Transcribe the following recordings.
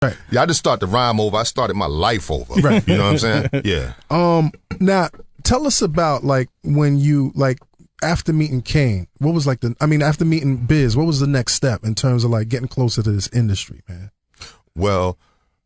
Right. Yeah, I just start the rhyme over. I started my life over. Right. You know what I'm saying? Yeah. Now tell us about like when you like after meeting Kane, what was like after meeting Biz, what was the next step in terms of like getting closer to this industry, man? Well,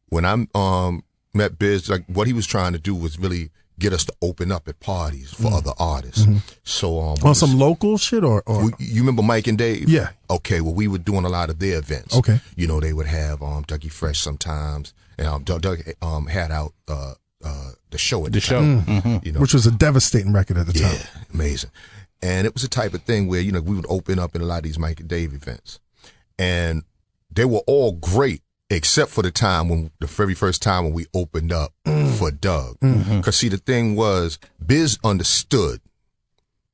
when I met Biz, like what he was trying to do was really get us to open up at parties for other artists. So on some local shit or you remember Mike and Dave? Yeah. Okay, well we were doing a lot of their events. Okay. You know, they would have Dougie Fresh sometimes, and Doug had out the show at the time. You know, which was a devastating record at the time. Yeah, amazing. And it was the type of thing where, you know, we would open up in a lot of these Mike and Dave events. And they were all great, except for the very first time when we opened up for Doug. Because see, the thing was, Biz understood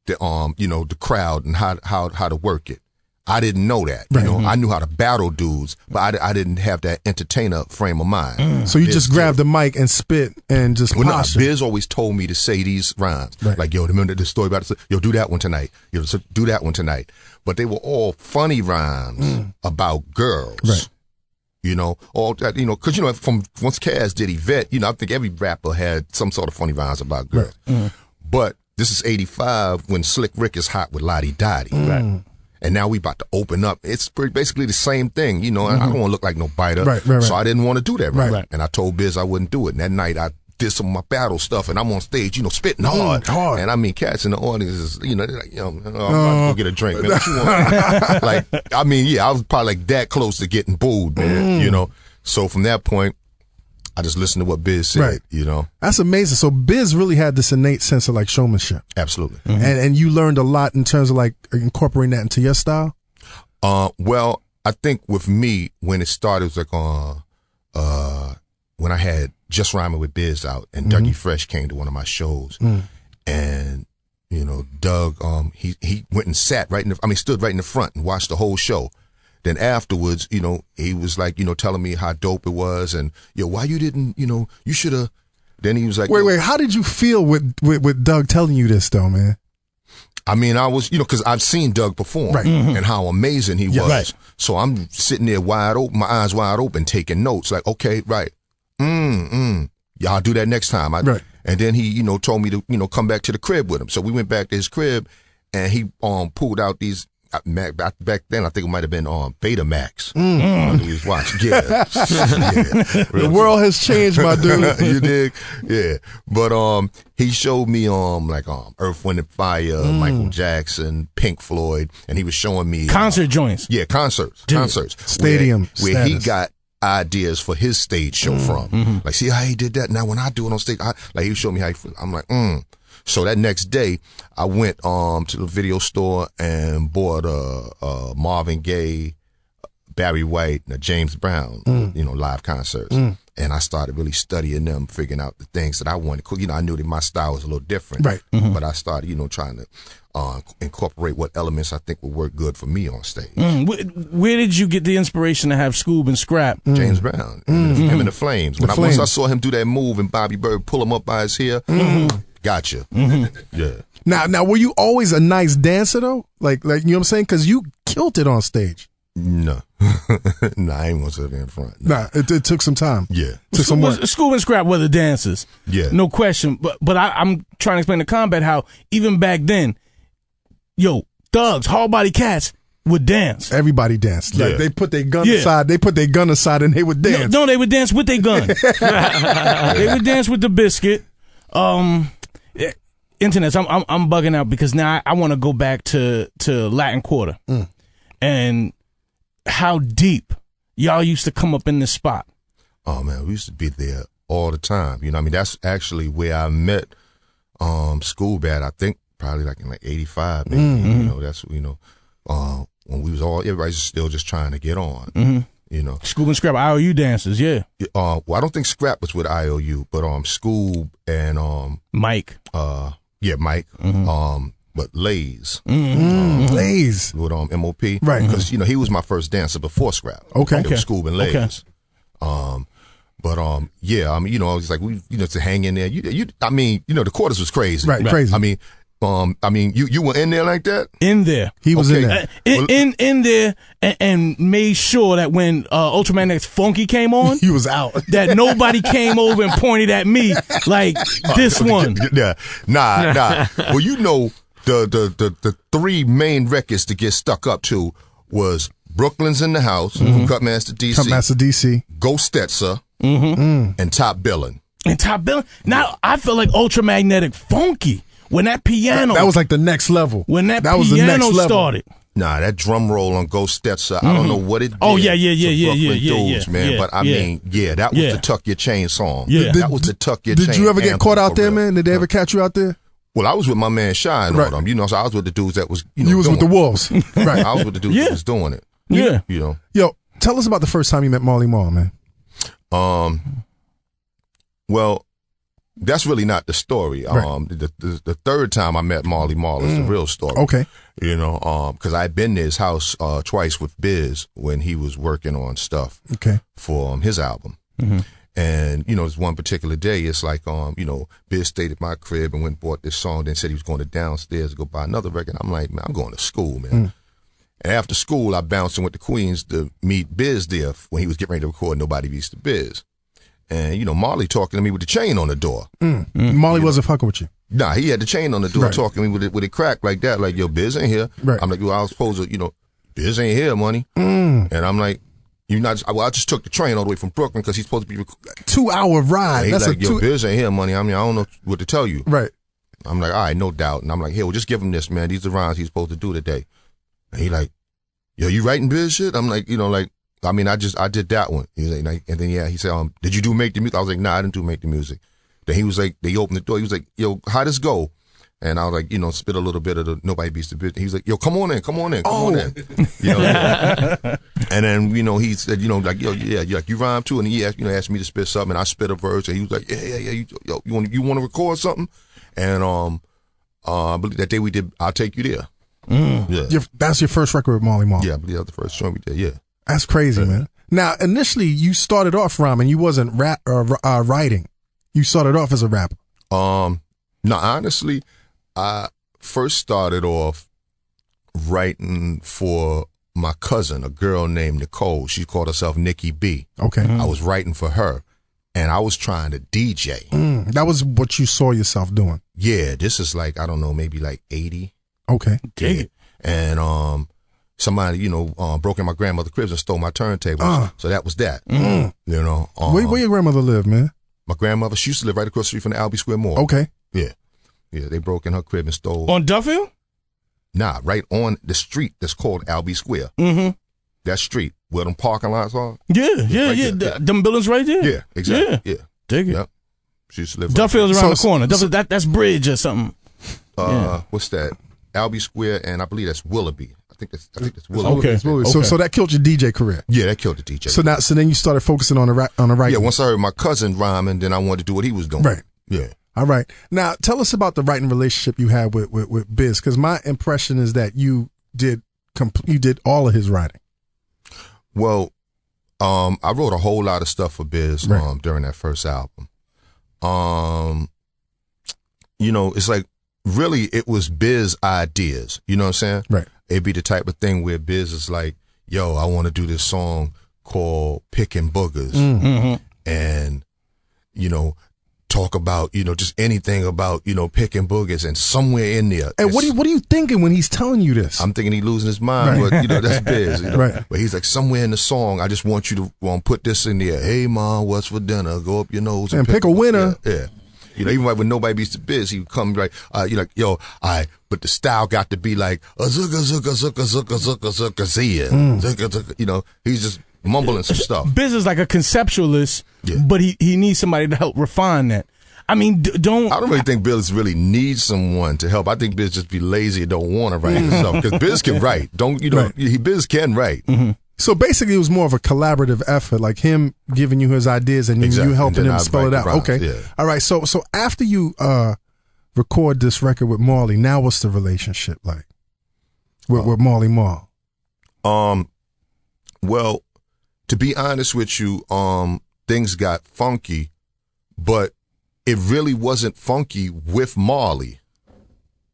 the you know, the crowd and how to work it. I didn't know that. You know, I knew how to battle dudes, but I didn't have that entertainer frame of mind. So you just grabbed the mic and spit and just posture. Biz always told me to say these rhymes. Right. Like, yo, remember the story about it? Yo, do that one tonight. Yo, so do that one tonight. But they were all funny rhymes about girls. Right. You know, all that, you know, because, you know, from once Kaz did Yvette, you know, I think every rapper had some sort of funny rhymes about girls. Right. But this is 85 when Slick Rick is hot with Lottie Dottie. Right. And now we about to open up. It's basically the same thing, you know. I don't want to look like no biter, Right. so I didn't want to do that. Right. And I told Biz I wouldn't do it. And that night I did some of my battle stuff, and I'm on stage, you know, spitting hard. And I mean, cats in the audience is, you know, they're like, yo, I'm about to go get a drink, man. What you want? Like, I mean, yeah, I was probably like that close to getting booed, man. You know. So from that point, I just listened to what Biz said, you know. That's amazing. So Biz really had this innate sense of like showmanship. Absolutely. And you learned a lot in terms of like incorporating that into your style? Well, I think with me, when it started, it was like when I had Just Rhyming with Biz out, and Dougie Fresh came to one of my shows, and you know, Doug, he went and sat stood right in the front and watched the whole show. Then afterwards, you know, he was like, you know, telling me how dope it was, and yo, why you didn't, you know, you should have. Then he was like, wait, how did you feel with Doug telling you this though, man? I mean, I was, you know, because I've seen Doug perform and how amazing he was. Right. So I'm sitting there wide open, my eyes wide open, taking notes. Like, okay, right. Yeah, I'll do that next time. Right. And then he, you know, told me to, you know, come back to the crib with him. So we went back to his crib, and he pulled out these. Back then, I think it might have been Betamax. He was watching. Yeah. The world has changed, my dude. You dig? Yeah. But he showed me like Earth, Wind and Fire, Michael Jackson, Pink Floyd, and he was showing me concert joints. Yeah, concerts. Stadium where he got ideas for his stage show from. Like, see how he did that? Now when I do it on stage, like he showed me how he feel. I'm like, So that next day, I went to the video store and bought a Marvin Gaye, Barry White, and a James Brown, you know, live concerts. And I started really studying them, figuring out the things that I wanted. You know, I knew that my style was a little different. Right. But I started, you know, trying to incorporate what elements I think would work good for me on stage. Where did you get the inspiration to have Scoob and Scrap? James Brown, him and the Flames. Once I saw him do that move and Bobby Bird pull him up by his hair, gotcha. Yeah. Now, were you always a nice dancer though? Like, you know what I'm saying? Because you killed it on stage. No, no, I ain't want to sit in front. Nah, it took some time. Yeah, took some work. Scoob and Scrap were the dancers. Yeah, no question. But I'm trying to explain to Combat how even back then, yo, thugs, hard body cats would dance. Everybody danced. Like they put their gun Yeah. aside. They put their gun aside and they would dance. No, they would dance with their gun. They would dance with the biscuit. Internets, I'm bugging out because now I want to go back to Latin Quarter and how deep y'all used to come up in this spot. Oh man, we used to be there all the time. You know, I mean, that's actually where I met Scoob at. I think probably like in like 85, maybe. You know, that's, you know, when we was everybody's still just trying to get on. You know, Scoob and Scrap, IOU dancers, yeah. Well, I don't think Scrap was with IOU, but Scoob and Mike. Yeah, Mike. But Lays. Lays. With MOP. Right. Because, you know, he was my first dancer before Scrap. Okay. It was Scoob and Lays. Okay. But yeah, I mean, you know, it's like we, you know, to hang in there. I mean, you know, the Quarters was crazy. Right. Crazy. I mean, I mean, you were in there like that? In there. He was in Okay. there. In there and made sure that when Ultramagnetic's Funky came on, He was out. that nobody came over and pointed at me like this one. Yeah. Nah. Well, you know, the three main records to get stuck up to was Brooklyn's in the House, from Cutmaster DC, Cutmaster DC. Ghost Stetzer, and Top Billin'. And Top Bill. Now I feel like Ultramagnetic Funky when that piano. That was like the next level. when that was the piano next level. started. Nah, that drum roll on Ghost Stetzer, I don't know what it did. Oh, yeah, to Brooklyn dudes, man. yeah, But I yeah. mean, that was Yeah. the Tuck Your Chain song. Yeah. That was the Tuck Your Chain. Did you ever get anthem caught out for there, real. man? Did they ever catch you out there? Well, I was with my man Shy and Right. all them. You know, so I was with the dudes that was, you know, You was with the doing it. wolves. Right. I was with the dudes Yeah. that was doing it. Yeah. You know. Yo, tell us about the first time you met Marley Marl, man. Well, that's really not the story. Right. The third time I met Marley Marl is the real story. Okay. You know, because I'd been to his house twice with Biz when he was working on stuff Okay. for his album. And, you know, this one particular day, it's like, you know, Biz stayed at my crib and went and bought this song, then said he was going to downstairs to go buy another record. I'm like, man, I'm going to school, man. And after school, I bounced and went to Queens to meet Biz there when he was getting ready to record Nobody Beats the Biz. And, you know, Marley talking to me with the chain on the door. Marley wasn't fucking with you. Nah, he had the chain on the door Right. talking to me with it cracked like that. Like, yo, Biz ain't here. Right. I'm like, well, I was supposed to, you know, Biz ain't here, money. And I'm like, I just took the train all the way from Brooklyn because he's supposed to be. 2-hour ride. He's That's like, a yo, Biz ain't here, money. I mean, I don't know what to tell you. Right. I'm like, all right, no doubt. And I'm like, hey, well, just give him this, man. These are rhymes he's supposed to do today. And he like, yo, you writing Biz shit? I'm like, you know, like, I mean, I did that one. He's like, and then, yeah, he said, did you do Make the Music? I was like, nah, I didn't do Make the Music. Then he was like, they opened the door. He was like, yo, how this go? And I was like, you know, spit a little bit of the Nobody Beats the Biz. He was like, yo, come on in. You know, and then, you know, he said, you know, like, yo, yeah, you rhyme too. And he asked me to spit something, and I spit a verse, and he was like, yeah, you want to record something? And I believe that day we did I'll Take You There. Yeah. That's your first record with Marley Marl. Yeah, I believe that was the first joint we did. Yeah. That's crazy, man. Now, initially, you started off rhyming. You wasn't writing. You started off as a rapper. No, honestly, I first started off writing for my cousin, a girl named Nicole. She called herself Nikki B. Okay. I was writing for her, and I was trying to DJ. That was what you saw yourself doing. Yeah, this is like, I don't know, maybe like 80. Okay. Dig it. And somebody, you know, broke in my grandmother's cribs and stole my turntables. So that was that. You know. Where your grandmother live, man? My grandmother, she used to live right across the street from the Albee Square Mall. Okay. Yeah. Yeah, they broke in her crib and stole. On Duffield? Nah, right on the street that's called Albee Square. That street where them parking lots are. Yeah. Right there. Them buildings right there? Yeah, exactly. Yeah. Dig it. Yep. She used to live Duffield's around So- the corner. Duffield, that's Bridge or something. What's that? Albee Square, and I believe that's Willoughby. I think that's Willoughby. Okay. So that killed your DJ career. Yeah, that killed the DJ. So then you started focusing on the writing. yeah, once I heard my cousin rhyming, then I wanted to do what he was doing. Right. Yeah. All right. Now, tell us about the writing relationship you had with Biz, because my impression is that you did all of his writing. Well, I wrote a whole lot of stuff for Biz Right. during that first album. You know, it's like really it was Biz ideas. You know what I'm saying? Right. It'd be the type of thing where Biz is like, yo, I want to do this song called Picking Boogers. And, you know, talk about, you know, just anything about, you know, picking boogers, and somewhere in there. And what are you thinking when he's telling you this? I'm thinking he's losing his mind, but, you know, that's Biz. You know? Right. But he's like, somewhere in the song, I just want you to put this in there. Hey, Mom, what's for dinner? Go up your nose And pick a winner. Yeah. You know, even like when Nobody Beats the Biz, he would come like, you're like, yo, but the style got to be like, zucka, zucka, zucka, zucka, zucka, zucka, zia. Zucka, zucka. You know, he's just mumbling some stuff. Biz is like a conceptualist, but he needs somebody to help refine that. I mean, I don't really think Biz really needs someone to help. I think Biz just be lazy and don't want to write himself, because Biz can write. Biz can write. So basically, it was more of a collaborative effort, like him giving you his ideas and Exactly. you helping And then him I'd spell write it the out. rhymes, Okay. yeah. All right. So after you record this record with Marley, now what's the relationship like with Marley Marl? Well, to be honest with you, things got funky, but it really wasn't funky with Marley.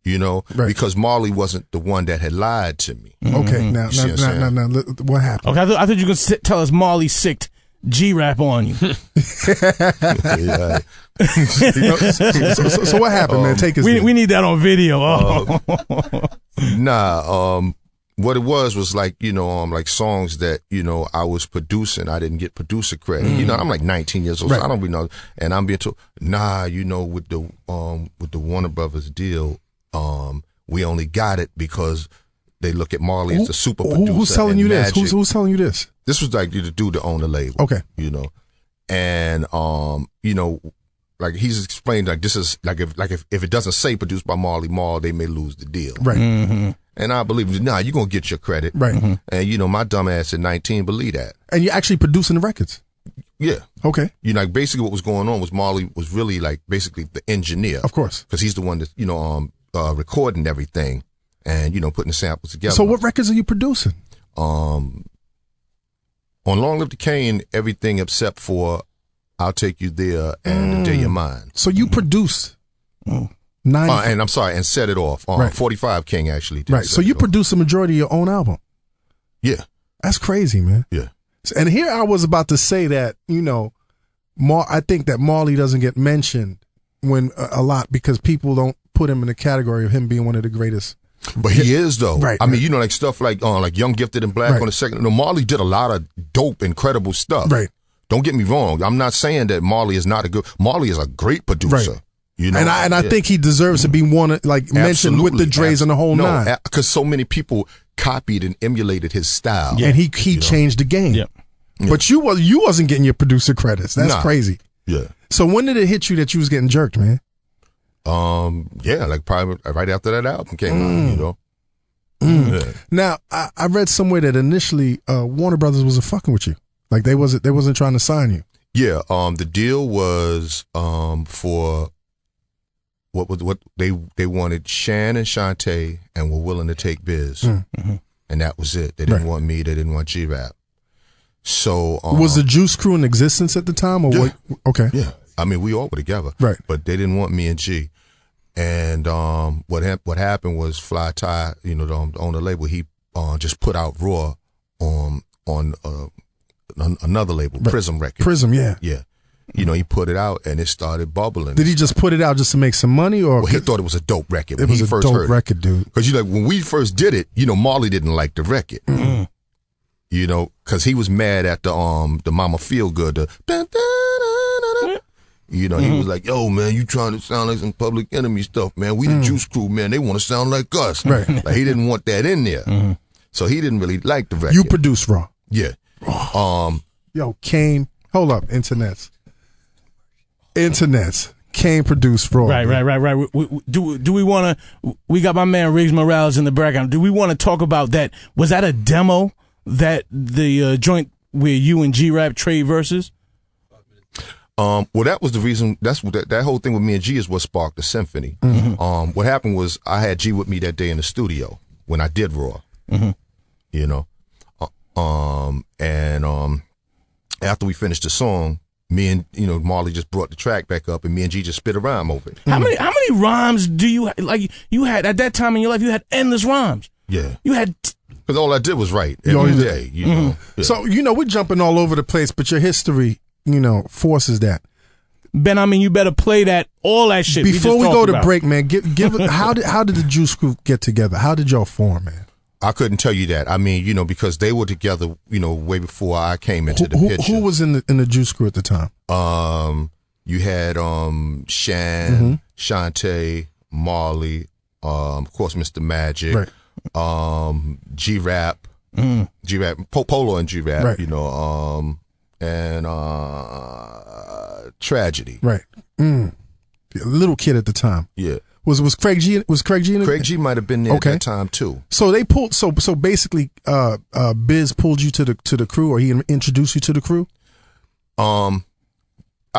You know, Right. because Marley wasn't the one that had lied to me. Okay, now, see what I'm now, what happened? Okay, I thought you were gonna tell us Marley sicked G-Rap on you. Yeah. So what happened, man? Take us there. We need that on video. Oh. Nah, what it was like, you know, like songs that, you know, I was producing. I didn't get producer credit. You know, I'm like 19 years old, Right. so I don't really know. And I'm being told, nah, you know, with the Warner Brothers deal, we only got it because they look at Marley as the super producer. Who's telling and you this? Magic. Who's telling you this? This was like the dude that owned the label. Okay. You know, and you know, like he's explained, like this is like if it doesn't say produced by Marley Marl, they may lose the deal. Right. And I believe, nah, you're gonna get your credit. Right. And you know, my dumb ass at 19 believe that. And you're actually producing the records. Yeah. Okay. You know, like basically what was going on was Marley was really like basically the engineer. Of course. Because he's the one that, you know, recording everything and, you know, putting the samples together. So what records are you producing? On Long Live the Kane, everything except for I'll Take You There and The Day You're Mine. So you produced 9. And I'm sorry, and Set It Off. Right. 45 King actually did. Right. So you produced the majority of your own album. Yeah. That's crazy, man. Yeah. And here I was about to say that, you know, I think that Marley doesn't get mentioned when a lot because people don't put him in the category of him being one of the greatest. But he is though. Right. I mean, you know, like stuff like Young, Gifted, and Black Right. on the second. No, Marley did a lot of dope, incredible stuff. Right. Don't get me wrong. I'm not saying that Marley is not a good. Marley is a great producer. Right. You know, And I think he deserves to be one like mentioned with the Dre's and the whole nine. Because so many people copied and emulated his style. And he changed the game. Yep. But you wasn't getting your producer credits. That's Nah. crazy. Yeah. So when did it hit you that you was getting jerked, man? Yeah, like probably right after that album came out, you know. Yeah. Now I read somewhere that initially Warner Brothers wasn't fucking with you. Like they wasn't trying to sign you. Yeah, the deal was for what they wanted Shan and Shantae and were willing to take Biz. And that was it. They didn't Right. want me, they didn't want G-Rap. So Was the Juice Crew in existence at the time or Yeah. what? Okay. yeah. I mean, we all were together. Right. But they didn't want me and G. And what happened was Fly Ty, you know, the owner label, he just put out Raw on another label, Right. Prism Records. Prism, yeah. Yeah. You know, he put it out and it started bubbling. Did he just put it out just to make some money or Well, he thought it was a dope record it when was he a first dope heard record, dude? Because, you know, when we first did it, you know, Marley didn't like the record. You know, because he was mad at the Mama Feel Good. You know, he was like, yo, man, you trying to sound like some Public Enemy stuff, man. We the Juice Crew, man. They want to sound like us. Right. Like, he didn't want that in there. So he didn't really like the record. You produced Raw. Yeah. Yo, Kane, hold up, internets. Kane produced Raw. Right. Do we want to? We got my man Riggs Morales in the background. Do we want to talk about that? Was that a demo that the joint where you and G-Rap trade verses? Well, that was the reason. That's what that whole thing with me and G is what sparked the symphony. What happened was I had G with me that day in the studio when I did Raw. You know, and after we finished the song, me and Marley just brought the track back up, and me and G just spit a rhyme over it. How many rhymes do you like? You had at that time in your life, you had endless rhymes. Yeah, You had. because all I did was write You every always day. You know, yeah. So, we're jumping all over the place, but your history, forces that. Ben, I mean, you better play all that shit. Before we just go talked to about. break, man, give how did the Juice Crew get together? How did y'all form, man? I couldn't tell you that. I mean, because they were together, way before I came into the picture. Who was in the Juice Crew at the time? You had Shan, Shantae, Marley, of course, Mr. Magic, Right. G-Rap, G-Rap, Polo and G-Rap, Right. And Tragedy. Right. A little kid at the time. Yeah. Was Craig G in it? Craig G might have been there Okay. at that time too. So they pulled so basically Biz pulled you to the crew, or he introduced you to the crew? I'll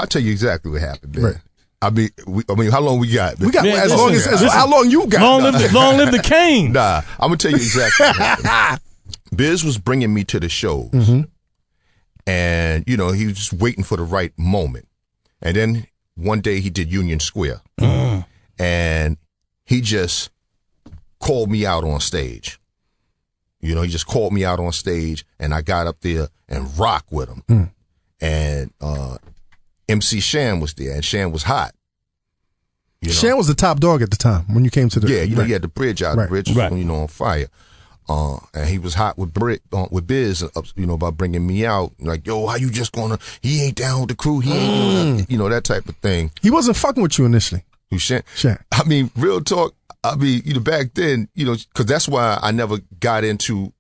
tell you exactly what happened, man. Right. I mean, how long we got? We got Yeah, as listen, long as listen. how long you got? Long live the Kane. Nah, I'm gonna tell you exactly what happened. Biz was bringing me to the shows, and he was just waiting for the right moment. And then one day he did Union Square, and he just called me out on stage. You know, he just called me out on stage, and I got up there and rocked with him. And MC Shan was there, and Shan was hot. You know? Shan was the top dog at the time when you came to the. Yeah, you know, he had the bridge out. The bridge was, you know, on fire. And he was hot with Biz, you know, about bringing me out. Like, yo, how you just gonna? He ain't down with the crew. He ain't, you know, that type of thing. He wasn't fucking with you initially. Who Shan? Shan. I mean, real talk. I mean, you know, back then, you know, because that's why I never got into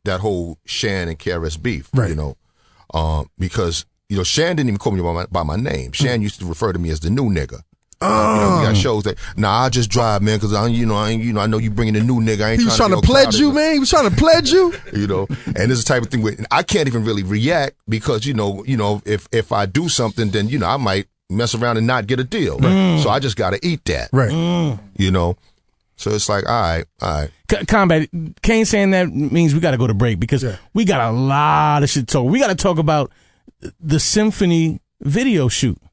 that whole Shan and KRS beef. Right. You know, because you know, Shan didn't even call me by my name. Shan used to refer to me as the new nigga. You know, we got shows that, I just drive, man, because I know you bringing a new nigga. I ain't he was trying to pledge you, man. He was trying to pledge you. You know, and this is the type of thing where I can't even really react because, you know, if I do something, then, you know, I might mess around and not get a deal. So I just got to eat that. Right. You know, so it's like, all right. Combat, Kane saying that means we got to go to break because we got a lot of shit to talk. We got to talk about the Symphony video shoot.